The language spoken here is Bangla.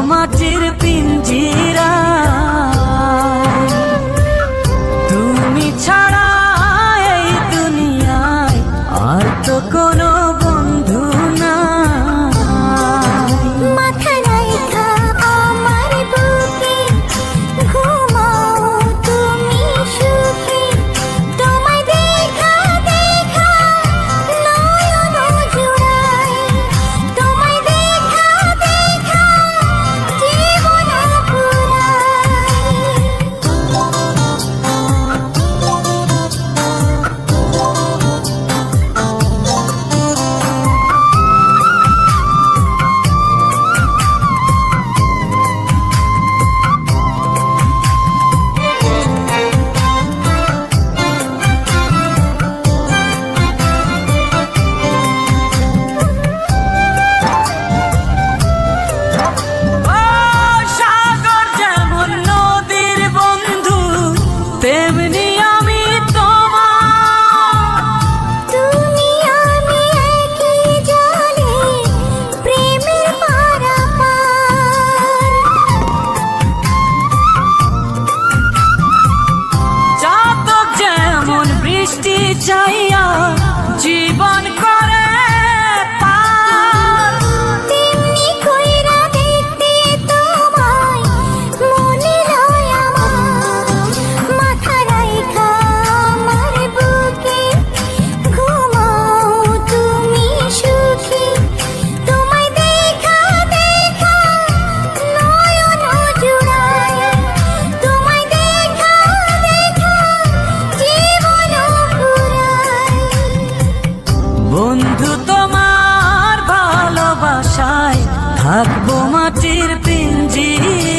মাটির পিঞ্জিরা। তুমি ছাড়া এই দুনিয়ায় আর তো কোনো বন্ধু না। মাথা রাইখা আমার বুকে ঘুমাও তুমি সুখে। তোমায় দেখা দেখা নয়ন জুড়ায়। তোমায় দেখা দেখা জীবন তেমনি আমি তোমার। তুমি আমি একই জলে প্রেমের পারাপার। চাতক যেমন বৃষ্টি চাইয়া জীবন করে পার, তেমনি কইরা দেখতে তোমায় মনে লয় আমার। মাথা রাইখা আমার বুকে ঘুমাও তুমি সুখে। তোমায় দেখা দেখা নয়ন জুড়ায়। তোমায় দেখা দেখা জীবন ফুরায়। বন্ধু তোমার ভালোবাসায় থাকবো মাটির পিঞ্জিরা।